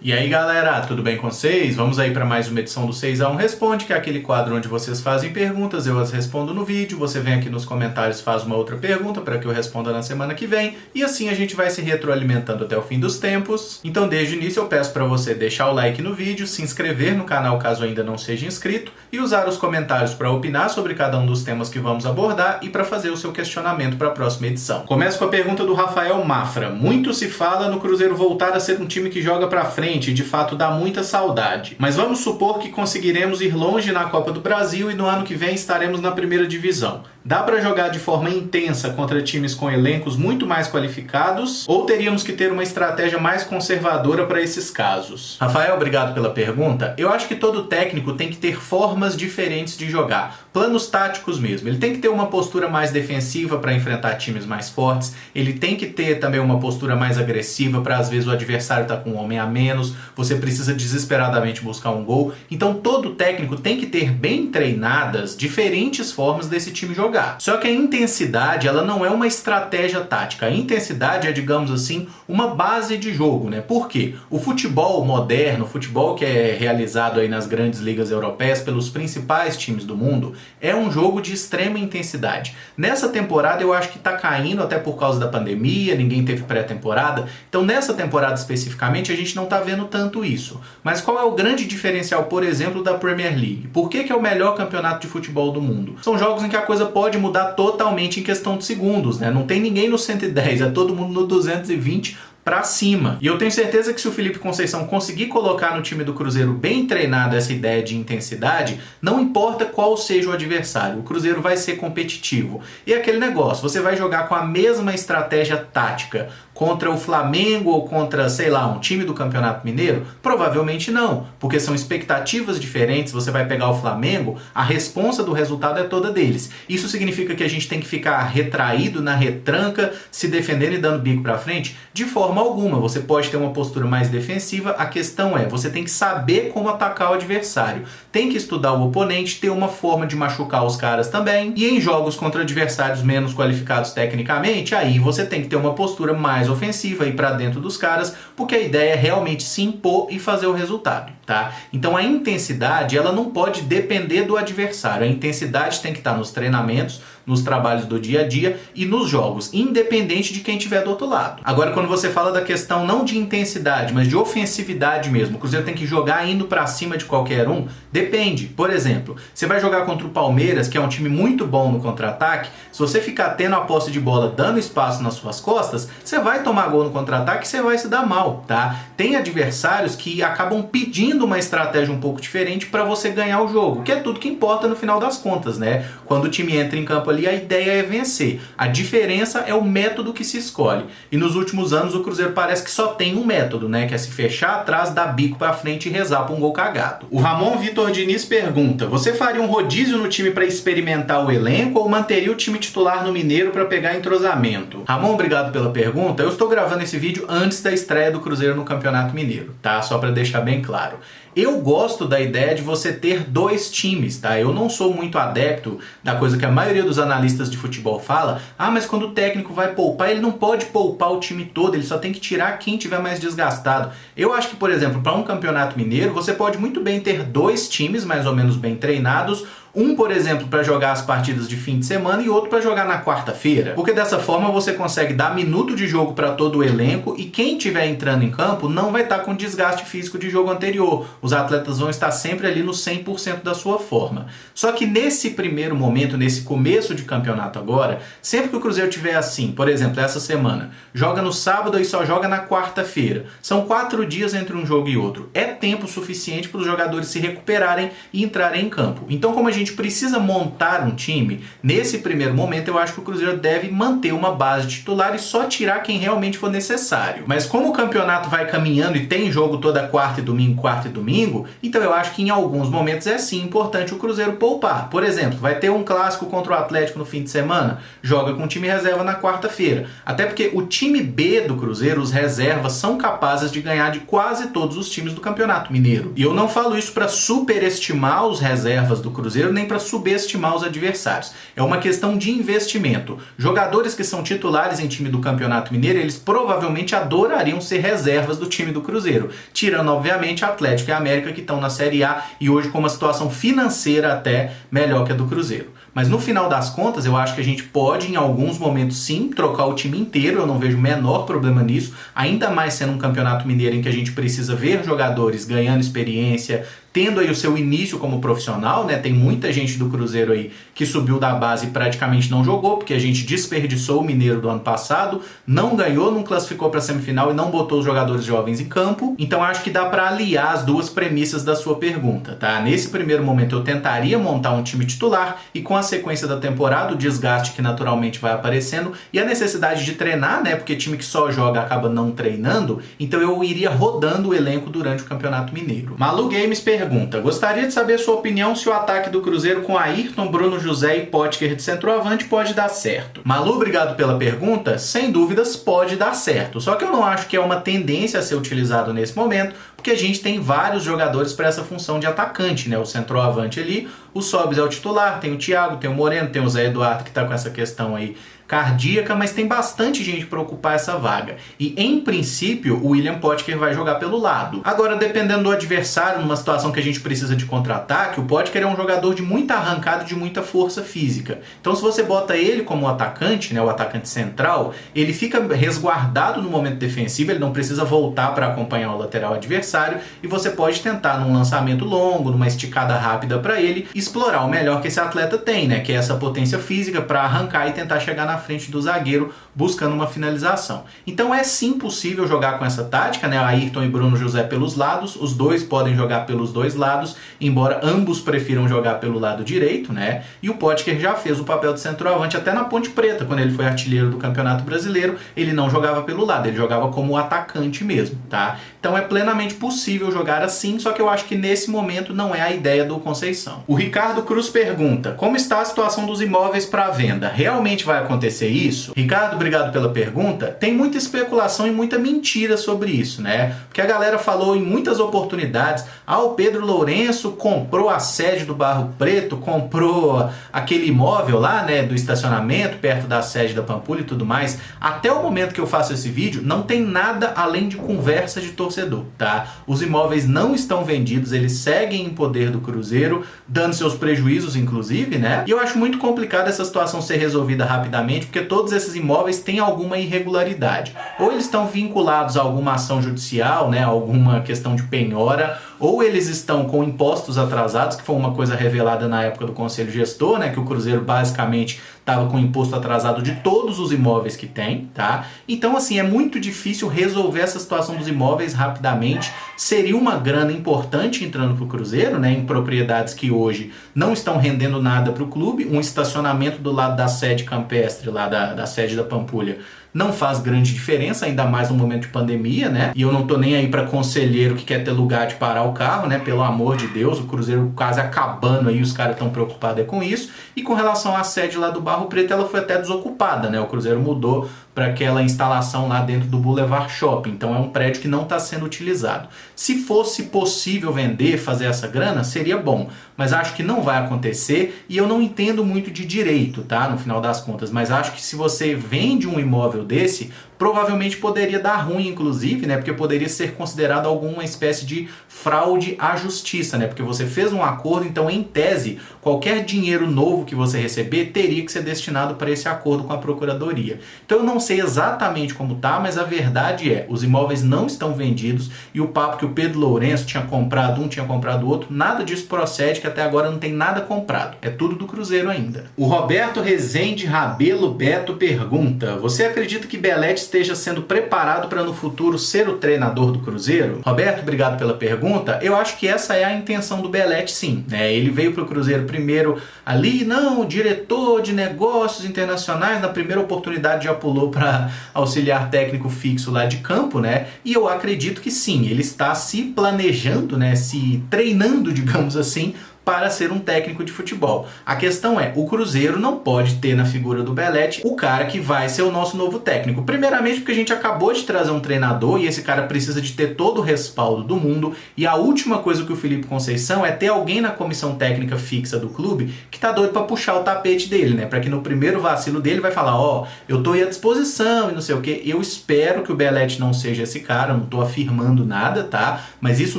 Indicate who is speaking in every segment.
Speaker 1: E aí galera, tudo bem com vocês? Vamos aí para mais uma edição do 6x1 Responde, que é aquele quadro onde vocês fazem perguntas, eu as respondo no vídeo, você vem aqui nos comentários e faz uma outra pergunta para que eu responda na semana que vem, e assim a gente vai se retroalimentando até o fim dos tempos. Então desde o início eu peço para você deixar o like no vídeo, se inscrever no canal caso ainda não seja inscrito, e usar os comentários para opinar sobre cada um dos temas que vamos abordar e para fazer o seu questionamento para a próxima edição. Começo com a pergunta do Rafael Mafra. Muito se fala no Cruzeiro voltar a ser um time que joga para frente, e de fato dá muita saudade. Mas vamos supor que conseguiremos ir longe na Copa do Brasil e no ano que vem estaremos na primeira divisão. Dá para jogar de forma intensa contra times com elencos muito mais qualificados ou teríamos que ter uma estratégia mais conservadora para esses casos? Rafael, obrigado pela pergunta. Eu acho que todo técnico tem que ter formas diferentes de jogar, planos táticos mesmo. Ele tem que ter uma postura mais defensiva para enfrentar times mais fortes, ele tem que ter também uma postura mais agressiva para às vezes o adversário estar com um homem a menos, você precisa desesperadamente buscar um gol. Então todo técnico tem que ter bem treinadas diferentes formas desse time jogar. Só que a intensidade, ela não é uma estratégia tática. A intensidade é, digamos assim, uma base de jogo, né? Por quê? O futebol moderno, o futebol que é realizado aí nas grandes ligas europeias pelos principais times do mundo, é um jogo de extrema intensidade. Nessa temporada eu acho que tá caindo até por causa da pandemia, ninguém teve pré-temporada. Então nessa temporada especificamente a gente não tá vendo tanto isso. Mas qual é o grande diferencial, por exemplo, da Premier League? Por que é o melhor campeonato de futebol do mundo? São jogos em que a coisa pode mudar totalmente em questão de segundos, né? Não tem ninguém no 110, é todo mundo no 220 para cima. E eu tenho certeza que se o Felipe Conceição conseguir colocar no time do Cruzeiro bem treinado essa ideia de intensidade, não importa qual seja o adversário, o Cruzeiro vai ser competitivo. E aquele negócio, você vai jogar com a mesma estratégia tática contra o Flamengo ou contra, sei lá, um time do Campeonato Mineiro? Provavelmente não, porque são expectativas diferentes. Você vai pegar o Flamengo, a responsa do resultado é toda deles. Isso significa que a gente tem que ficar retraído na retranca, se defendendo e dando bico para frente? De forma alguma. Você pode ter uma postura mais defensiva, a questão é, você tem que saber como atacar o adversário, tem que estudar o oponente, ter uma forma de machucar os caras também, e em jogos contra adversários menos qualificados tecnicamente, aí você tem que ter uma postura mais ofensiva, ir para dentro dos caras, porque a ideia é realmente se impor e fazer o resultado, tá? Então a intensidade, ela não pode depender do adversário, a intensidade tem que estar nos treinamentos, nos trabalhos do dia a dia e nos jogos, independente de quem estiver do outro lado. Agora, quando você fala da questão não de intensidade, mas de ofensividade mesmo, o Cruzeiro tem que jogar indo pra cima de qualquer um, depende. Por exemplo, você vai jogar contra o Palmeiras, que é um time muito bom no contra-ataque, se você ficar tendo a posse de bola, dando espaço nas suas costas, você vai tomar gol no contra-ataque e você vai se dar mal, tá? Tem adversários que acabam pedindo uma estratégia um pouco diferente para você ganhar o jogo, que é tudo que importa no final das contas, né? Quando o time entra em campo ali, a ideia é vencer. A diferença é o método que se escolhe. E nos últimos anos o Cruzeiro parece que só tem um método, né? Que é se fechar atrás, dar bico pra frente e rezar pra um gol cagado. O Ramon Vitor Diniz pergunta: você faria um rodízio no time para experimentar o elenco ou manteria o time titular no Mineiro para pegar entrosamento? Ramon, obrigado pela pergunta. Eu estou gravando esse vídeo antes da estreia do Cruzeiro no Campeonato Mineiro, tá? Só para deixar bem claro. Eu gosto da ideia de você ter dois times, tá? Eu não sou muito adepto da coisa que a maioria dos analistas de futebol fala. Ah, mas quando o técnico vai poupar, ele não pode poupar o time todo, ele só tem que tirar quem tiver mais desgastado. Eu acho que, por exemplo, para um campeonato mineiro, você pode muito bem ter dois times mais ou menos bem treinados, um, por exemplo, para jogar as partidas de fim de semana e outro para jogar na quarta-feira. Porque dessa forma você consegue dar minuto de jogo para todo o elenco e quem estiver entrando em campo não vai estar com desgaste físico de jogo anterior. Os atletas vão estar sempre ali no 100% da sua forma. Só que nesse primeiro momento, nesse começo de campeonato agora, sempre que o Cruzeiro tiver assim, por exemplo, essa semana, joga no sábado e só joga na quarta-feira. São 4 dias entre um jogo e outro. É tempo suficiente para os jogadores se recuperarem e entrarem em campo. Então, como a gente precisa montar um time, nesse primeiro momento eu acho que o Cruzeiro deve manter uma base titular e só tirar quem realmente for necessário. Mas como o campeonato vai caminhando e tem jogo toda quarta e domingo, então eu acho que em alguns momentos é sim importante o Cruzeiro poupar. Por exemplo, vai ter um clássico contra o Atlético no fim de semana, joga com o time reserva na quarta-feira. Até porque o time B do Cruzeiro, os reservas, são capazes de ganhar de quase todos os times do Campeonato Mineiro. E eu não falo isso para superestimar os reservas do Cruzeiro, nem para subestimar os adversários. É uma questão de investimento. Jogadores que são titulares em time do Campeonato Mineiro, eles provavelmente adorariam ser reservas do time do Cruzeiro, tirando obviamente Atlético e América, que estão na Série A e hoje com uma situação financeira até melhor que a do Cruzeiro. Mas no final das contas, eu acho que a gente pode, em alguns momentos, sim, trocar o time inteiro. Eu não vejo o menor problema nisso. Ainda mais sendo um campeonato mineiro em que a gente precisa ver jogadores ganhando experiência, tendo aí o seu início como profissional, né? Tem muita gente do Cruzeiro aí que subiu da base e praticamente não jogou, porque a gente desperdiçou o Mineiro do ano passado, não ganhou, não classificou para a semifinal e não botou os jogadores jovens em campo. Então acho que dá para aliar as duas premissas da sua pergunta, tá? Nesse primeiro momento eu tentaria montar um time titular e com a sequência da temporada, o desgaste que naturalmente vai aparecendo e a necessidade de treinar, né? Porque time que só joga acaba não treinando, então eu iria rodando o elenco durante o Campeonato Mineiro. Malu Games pergunta: gostaria de saber sua opinião se o ataque do Cruzeiro com Ayrton, Bruno José e Potker de centroavante pode dar certo. Malu, obrigado pela pergunta. Sem dúvidas pode dar certo, só que eu não acho que é uma tendência a ser utilizado nesse momento, porque a gente tem vários jogadores para essa função de atacante, né? O centroavante ali, o Sobis é o titular, tem o Thiago, tem o Moreno, tem o Zé Eduardo que está com essa questão aí cardíaca, mas tem bastante gente para ocupar essa vaga. E, em princípio, o William Potker vai jogar pelo lado. Agora, dependendo do adversário, numa situação que a gente precisa de contra-ataque, o Potker é um jogador de muita arrancada e de muita força física. Então, se você bota ele como atacante, né, o atacante central, ele fica resguardado no momento defensivo, ele não precisa voltar para acompanhar o lateral adversário e você pode tentar, num lançamento longo, numa esticada rápida para ele, explorar o melhor que esse atleta tem, né, que é essa potência física para arrancar e tentar chegar na frente do zagueiro buscando uma finalização. Então é sim possível jogar com essa tática, né? Ayrton e Bruno José pelos lados, os dois podem jogar pelos dois lados, embora ambos prefiram jogar pelo lado direito, né? E o Potker já fez o papel de centroavante até na Ponte Preta, quando ele foi artilheiro do Campeonato Brasileiro, ele não jogava pelo lado, ele jogava como atacante mesmo, tá? Então é plenamente possível jogar assim, só que eu acho que nesse momento não é a ideia do Conceição. O Ricardo Cruz pergunta: como está a situação dos imóveis para venda? Realmente vai acontecer isso? Ricardo, obrigado pela pergunta. Tem muita especulação e muita mentira sobre isso, né? Porque a galera falou em muitas oportunidades: o Pedro Lourenço comprou a sede do Barro Preto, comprou aquele imóvel lá, né, do estacionamento perto da sede da Pampulha e tudo mais. Até o momento que eu faço esse vídeo, não tem nada além de conversa de torcedor, tá? Os imóveis não estão vendidos, eles seguem em poder do Cruzeiro, dando seus prejuízos, inclusive, né? E eu acho muito complicado essa situação ser resolvida rapidamente, porque todos esses imóveis têm alguma irregularidade. Ou eles estão vinculados a alguma ação judicial, né, alguma questão de penhora, ou eles estão com impostos atrasados, que foi uma coisa revelada na época do Conselho Gestor, né, que o Cruzeiro basicamente estava com imposto atrasado de todos os imóveis que tem, tá? Então, assim, é muito difícil resolver essa situação dos imóveis rapidamente. Seria uma grana importante entrando para o Cruzeiro, né, em propriedades que hoje não estão rendendo nada para o clube. Um estacionamento do lado da sede campestre, lá da sede da Pampulha, não faz grande diferença, ainda mais no momento de pandemia, né? E eu não tô nem aí para conselheiro que quer ter lugar de parar o carro, né? Pelo amor de Deus, o Cruzeiro quase acabando aí, os caras estão preocupados com isso. E com relação à sede lá do Barro Preto, ela foi até desocupada, né? O Cruzeiro mudou para aquela instalação lá dentro do Boulevard Shopping. Então é um prédio que não está sendo utilizado. Se fosse possível vender, fazer essa grana, seria bom. Mas acho que não vai acontecer e eu não entendo muito de direito, tá? No final das contas. Mas acho que se você vende um imóvel desse, provavelmente poderia dar ruim, inclusive, né? Porque poderia ser considerado alguma espécie de fraude à justiça, né? Porque você fez um acordo, então, em tese, qualquer dinheiro novo que você receber teria que ser destinado para esse acordo com a Procuradoria. Então, eu não sei exatamente como tá, mas a verdade é, os imóveis não estão vendidos e o papo que o Pedro Lourenço tinha comprado um, tinha comprado outro, nada disso procede, que até agora não tem nada comprado. É tudo do Cruzeiro ainda. O Roberto Rezende Rabelo Beto pergunta: você acredita que Belete esteja sendo preparado para no futuro ser o treinador do Cruzeiro? Roberto, obrigado pela pergunta. Eu acho que essa é a intenção do Belete, sim, né? Ele veio para o Cruzeiro primeiro ali, não, diretor de negócios internacionais, na primeira oportunidade já pulou para auxiliar técnico fixo lá de campo, né? E eu acredito que sim, ele está se planejando, né? Se treinando, digamos assim, para ser um técnico de futebol. A questão é, o Cruzeiro não pode ter na figura do Belletti o cara que vai ser o nosso novo técnico. Primeiramente porque a gente acabou de trazer um treinador e esse cara precisa de ter todo o respaldo do mundo, e a última coisa que o Felipe Conceição é ter alguém na comissão técnica fixa do clube que tá doido para puxar o tapete dele, né? Para que no primeiro vacilo dele vai falar, ó, eu tô aí à disposição e não sei o que. Eu espero que o Belletti não seja esse cara, não tô afirmando nada, tá? Mas isso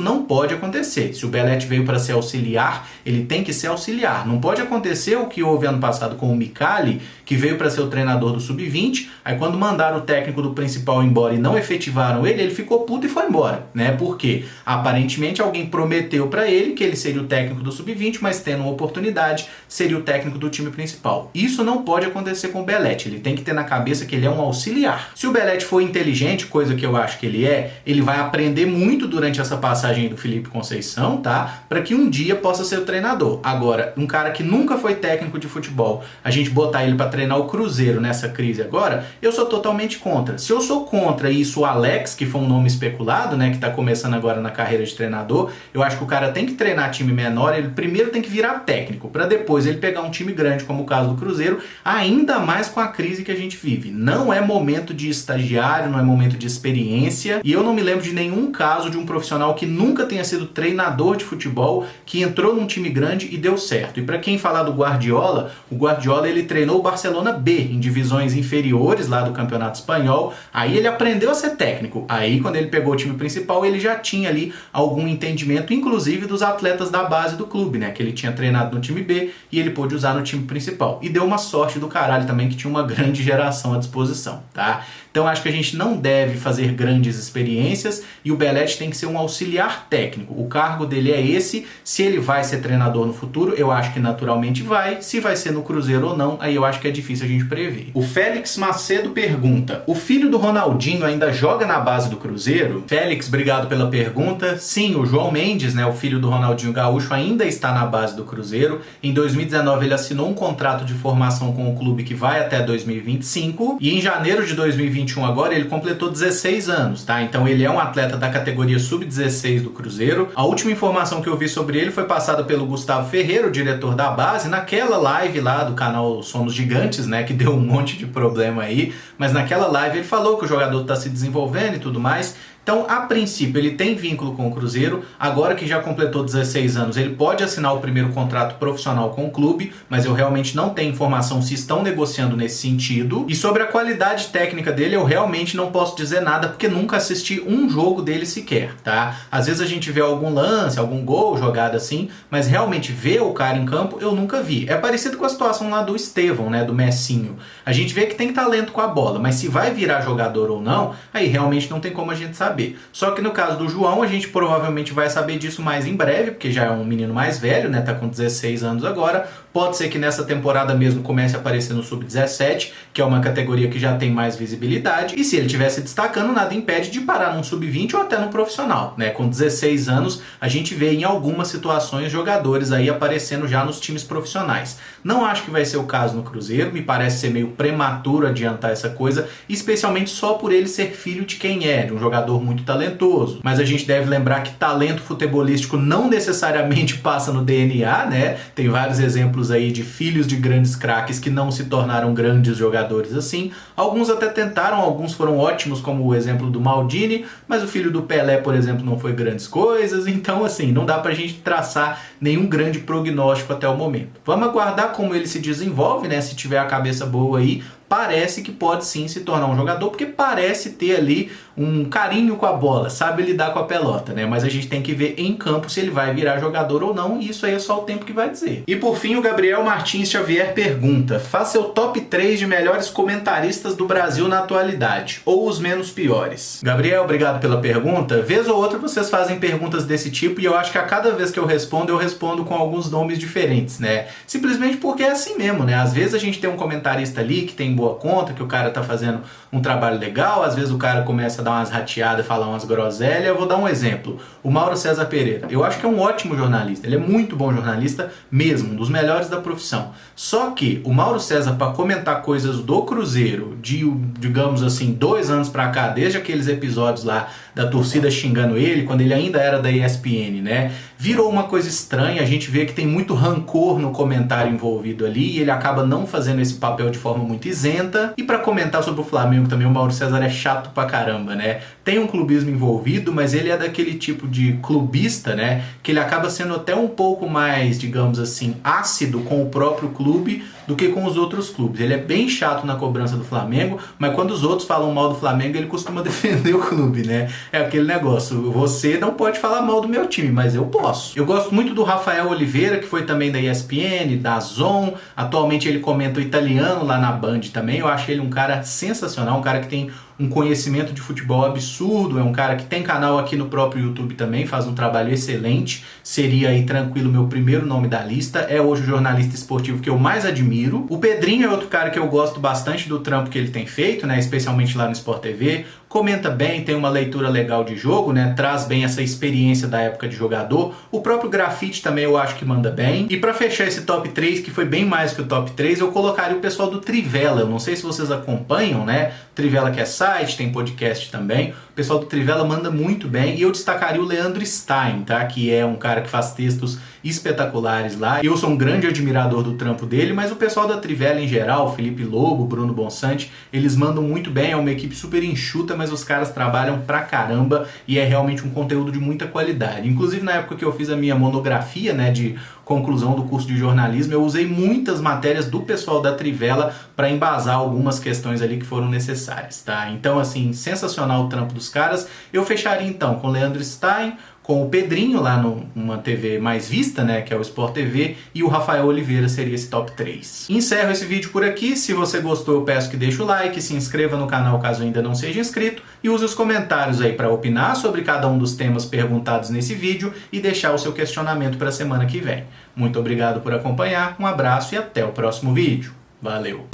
Speaker 1: não pode acontecer. Se o Belletti veio para ser auxiliar, ele tem que ser auxiliar. Não pode acontecer o que houve ano passado com o Micali, que veio para ser o treinador do Sub-20, aí quando mandaram o técnico do principal embora e não efetivaram ele, ele ficou puto e foi embora, né? Porque aparentemente alguém prometeu para ele que ele seria o técnico do Sub-20, mas tendo uma oportunidade, seria o técnico do time principal. Isso não pode acontecer com o Belletti, ele tem que ter na cabeça que ele é um auxiliar. Se o Belletti for inteligente, coisa que eu acho que ele vai aprender muito durante essa passagem do Felipe Conceição, tá? Para que um dia possa ser o treinador. Agora, um cara que nunca foi técnico de futebol, a gente botar ele para treinar o Cruzeiro nessa crise agora, eu sou totalmente contra. Se eu sou contra isso, o Alex, que foi um nome especulado, né, que tá começando agora na carreira de treinador, eu acho que o cara tem que treinar time menor, ele primeiro tem que virar técnico, para depois ele pegar um time grande, como o caso do Cruzeiro, ainda mais com a crise que a gente vive. Não é momento de estagiário, não é momento de experiência, e eu não me lembro de nenhum caso de um profissional que nunca tenha sido treinador de futebol, que entrou num time grande e deu certo. E para quem falar do Guardiola, o Guardiola ele treinou o Barcelona B, em divisões inferiores lá do Campeonato Espanhol, aí ele aprendeu a ser técnico, aí quando ele pegou o time principal ele já tinha ali algum entendimento, inclusive dos atletas da base do clube, né, que ele tinha treinado no time B e ele pôde usar no time principal, e deu uma sorte do caralho também que tinha uma grande geração à disposição, tá? Então acho que a gente não deve fazer grandes experiências e o Belletti tem que ser um auxiliar técnico, o cargo dele é esse. Se ele vai ser treinador no futuro, eu acho que naturalmente vai. Se vai ser no Cruzeiro ou não, aí eu acho que é difícil a gente prever. O Félix Macedo pergunta, o filho do Ronaldinho ainda joga na base do Cruzeiro? Félix, obrigado pela pergunta. Sim, o João Mendes, né, o filho do Ronaldinho Gaúcho, ainda está na base do Cruzeiro. Em 2019 ele assinou um contrato de formação com o clube que vai até 2025 e em janeiro de 2021 agora ele completou 16 anos, tá? Então ele é um atleta da categoria sub-16 do Cruzeiro. A última informação que eu vi sobre ele foi passada pelo Gustavo Ferreira, o diretor da base, naquela live lá do canal Somos Gigantes, né, que deu um monte de problema aí, mas naquela live ele falou que o jogador está se desenvolvendo e tudo mais. Então, a princípio, ele tem vínculo com o Cruzeiro, agora que já completou 16 anos, ele pode assinar o primeiro contrato profissional com o clube, mas eu realmente não tenho informação se estão negociando nesse sentido. E sobre a qualidade técnica dele, eu realmente não posso dizer nada, porque nunca assisti um jogo dele sequer, tá? Às vezes a gente vê algum lance, algum gol jogado assim, mas realmente ver o cara em campo, eu nunca vi. É parecido com a situação lá do Estevão, né, do Messinho. A gente vê que tem talento com a bola, mas se vai virar jogador ou não, aí realmente não tem como a gente saber. Só que no caso do João, a gente provavelmente vai saber disso mais em breve, porque já é um menino mais velho, né? Tá com 16 anos agora. Pode ser que nessa temporada mesmo comece a aparecer no Sub-17, que é uma categoria que já tem mais visibilidade. E se ele estiver se destacando, nada impede de parar num Sub-20 ou até no profissional, né? Com 16 anos, a gente vê em algumas situações jogadores aí aparecendo já nos times profissionais. Não acho que vai ser o caso no Cruzeiro, me parece ser meio prematuro adiantar essa coisa, especialmente só por ele ser filho de quem é, de um jogador muito talentoso. Mas a gente deve lembrar que talento futebolístico não necessariamente passa no DNA, né? Tem vários exemplos aí de filhos de grandes craques que não se tornaram grandes jogadores assim. Alguns até tentaram, alguns foram ótimos, como o exemplo do Maldini, mas o filho do Pelé, por exemplo, não foi grandes coisas. Então, assim, não dá pra gente traçar nenhum grande prognóstico até o momento. Vamos aguardar como ele se desenvolve, né? Se tiver a cabeça boa aí, parece que pode sim se tornar um jogador, porque parece ter ali um carinho com a bola, sabe lidar com a pelota, né? Mas a gente tem que ver em campo se ele vai virar jogador ou não, e isso aí é só o tempo que vai dizer. E por fim, o Gabriel Martins Xavier pergunta, faça seu top 3 de melhores comentaristas do Brasil na atualidade, ou os menos piores. Gabriel, obrigado pela pergunta. Vez ou outra vocês fazem perguntas desse tipo, e eu acho que a cada vez que eu respondo com alguns nomes diferentes, né? Simplesmente porque é assim mesmo, né? Às vezes a gente tem um comentarista ali que tem boa conta, que o cara tá fazendo um trabalho legal, às vezes o cara começa a dar umas rateadas, falar umas groselhas. Eu vou dar um exemplo, o Mauro César Pereira. Eu acho que é um ótimo jornalista, ele é muito bom jornalista mesmo, um dos melhores da profissão. Só que o Mauro César, para comentar coisas do Cruzeiro, de, digamos assim, 2 anos pra cá, desde aqueles episódios lá da torcida xingando ele, quando ele ainda era da ESPN, né? Virou uma coisa estranha, a gente vê que tem muito rancor no comentário envolvido ali, e ele acaba não fazendo esse papel de forma muito isenta. E pra comentar sobre o Flamengo também, o Mauro César é chato pra caramba, né? Tem um clubismo envolvido, mas ele é daquele tipo de clubista, né? Que ele acaba sendo até um pouco mais, digamos assim, ácido com o próprio clube do que com os outros clubes. Ele é bem chato na cobrança do Flamengo, mas quando os outros falam mal do Flamengo, ele costuma defender o clube, né? É aquele negócio, você não pode falar mal do meu time, mas eu posso. Eu gosto muito do Rafael Oliveira, que foi também da ESPN, da Zon, atualmente ele comenta o italiano lá na Band também. Eu acho ele um cara sensacional, um cara que tem um conhecimento de futebol absurdo, é um cara que tem canal aqui no próprio YouTube também, faz um trabalho excelente, seria aí tranquilo meu primeiro nome da lista, é hoje o jornalista esportivo que eu mais admiro. O Pedrinho é outro cara que eu gosto bastante do trampo que ele tem feito, né, especialmente lá no Sport TV, comenta bem, tem uma leitura legal de jogo, né, traz bem essa experiência da época de jogador. O próprio Grafite também eu acho que manda bem. E pra fechar esse top 3, que foi bem mais que o top 3, eu colocaria o pessoal do Trivela. Eu não sei se vocês acompanham, né, Trivela que é site, tem podcast também. O pessoal do Trivela manda muito bem. E eu destacaria o Leandro Stein, tá, que é um cara que faz textos espetaculares lá. Eu sou um grande admirador do trampo dele, mas o pessoal da Trivela em geral, Felipe Lobo, Bruno Bonsante, eles mandam muito bem, é uma equipe super enxuta, mas os caras trabalham pra caramba e é realmente um conteúdo de muita qualidade. Inclusive na época que eu fiz a minha monografia, né, de conclusão do curso de jornalismo, eu usei muitas matérias do pessoal da Trivela para embasar algumas questões ali que foram necessárias, tá? Então, assim, sensacional o trampo dos caras. Eu fecharia então com o Leandro Stein, com o Pedrinho lá numa TV mais vista, né, que é o Sport TV, e o Rafael Oliveira seria esse top 3. Encerro esse vídeo por aqui. Se você gostou, eu peço que deixe o like, se inscreva no canal caso ainda não seja inscrito e use os comentários aí para opinar sobre cada um dos temas perguntados nesse vídeo e deixar o seu questionamento para a semana que vem. Muito obrigado por acompanhar, um abraço e até o próximo vídeo. Valeu!